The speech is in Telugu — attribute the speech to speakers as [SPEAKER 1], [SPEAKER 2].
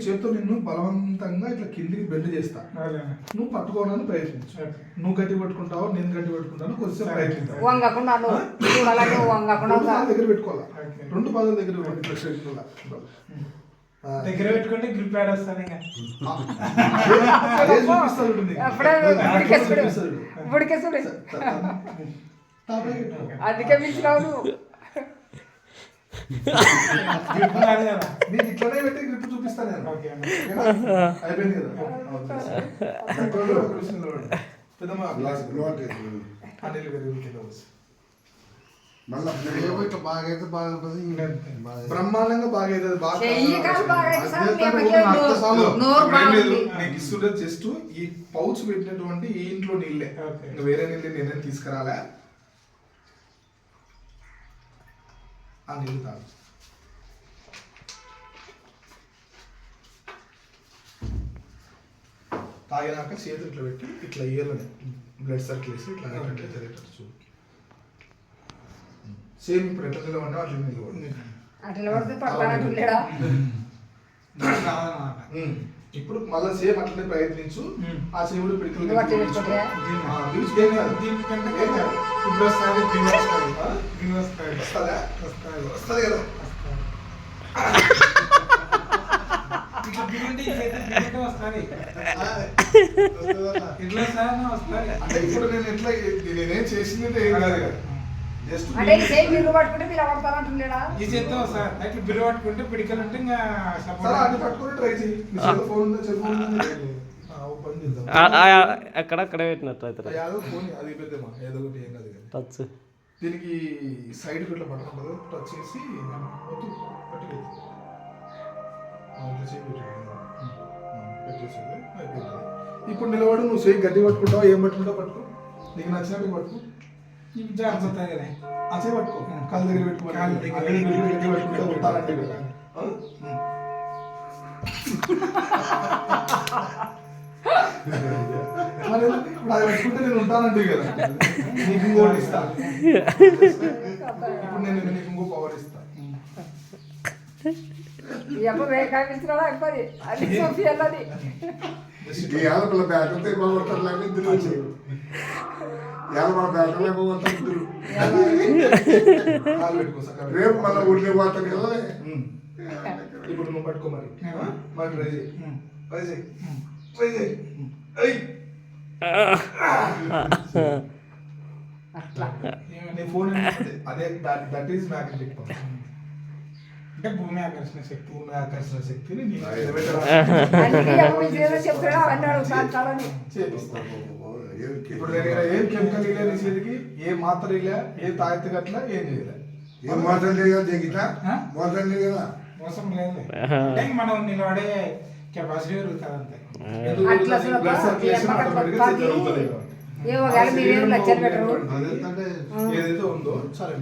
[SPEAKER 1] చేతితో నిన్ను బలవంతంగా ఇట్లా కిందికి బెండ్ చేస్తా, నువ్వు పట్టుకోవడానికి ప్రయత్నించు. నువ్వు గట్టి పట్టుకుంటావు, నేను గట్టి పట్టుకుంటాను, కొద్దిసేపు ప్రయత్నిస్తాను. దగ్గర పెట్టుకోవాలా, 2 పాదాల దగ్గర
[SPEAKER 2] దగ్గర పెట్టుకుంటే గ్రిప్ యాడ్ వస్తాను.
[SPEAKER 3] అందుకే పిలిచినావు
[SPEAKER 1] నీకు ఇట్లనే పెట్టి గ్రిప్ చూపిస్తాను. అయిపోయింది కదా. బ్రహ్మాండంగా బాగా నీకు ఇస్తుంటే జస్ట్ ఈ పౌచ్ పెట్టినటువంటి ఈ ఇంట్లో నీళ్ళే, ఇంకా వేరే నీళ్ళు నేనేం తీసుకురాలే. ఆ నీళ్ళు తాగు. తాగినాక చేతులు ఇట్లా పెట్టి ఇట్లా ఇయ్యాలని బ్లడ్ సర్క్యులేషన్ ఇట్లా జరిగేటట్టు చూడు. సేమ్ ఇప్పుడు ఎట్లా నిలబడినా అట్లా నిలబడి ఇప్పుడు మళ్ళీ సేమ్ అట్లనే ప్రయత్నించు. ఆ శివుడు పిడికలు వస్తుంది కదా. ఇప్పుడు నేను ఎట్లా నేనేం చేసింది ఏం కాదు కదా.
[SPEAKER 2] ఈ చేత్తో అట్లా బిర్రు పట్టుకుంటే పిడికలు ఉంటే ఇంకా
[SPEAKER 1] పట్టుకుని ట్రై చేయి. ఫోన్
[SPEAKER 4] అక్కడక్కడ పెట్టినట్టు అయితే
[SPEAKER 1] ఫోన్ అది పెద్దమా ఏదో ఒకటి ఏం కాదు కదా.
[SPEAKER 4] టచ్
[SPEAKER 1] దీనికి సైడ్ ఇట్లా పట్టుకుంటుంది, టచ్ చేసి ఇప్పుడు నిలబడు. నువ్వు సేమ్ గడ్డి పట్టుకుంటావు, ఏం పట్టుకుంటావు పట్టుకో, నీకు నచ్చినట్టు పట్టుకో.
[SPEAKER 2] జాగ్రత్త
[SPEAKER 1] అసే పట్టుకో, కాళ్ళ దగ్గర పెట్టుకో. మరి ఇప్పుడు అది పెట్టుకుంటే నేను ఉంటానంటే కదా, నీకు ఇంకోటి ఇస్తా. ఇప్పుడు నేను నీకు ఇంకో పవర్ ఇస్తా.
[SPEAKER 5] రేపు మళ్ళీ ఊళ్ళో పోతాను కదా.
[SPEAKER 1] ఇప్పుడు నువ్వు పట్టుకో మరి ట్రై చేయి, ట్రై చేయి, ట్రై చేయి. నీ ఫోన్ అదే దట్ ఈస్ మ్యాగ్నెటిక్ పవర్.
[SPEAKER 2] అంటే భూమి ఆకర్షణ శక్తి,
[SPEAKER 1] భూమి ఆకర్షణ శక్తిని ఇప్పుడు ఏం కెమికల్ ఇలా చేతికి, ఏ మాత్ర ఇలా, ఏ తాయెత్తు గట్ల ఏం చేయలే.
[SPEAKER 5] ఏం మోసం లేదు కదా, మోసం లేదు కదా.
[SPEAKER 2] మోసం లేదు అంటే మనం నిలబడే కెపాసిటీ పెరుగుతుంది అంతే.
[SPEAKER 1] ఏదైతే ఉందో సరే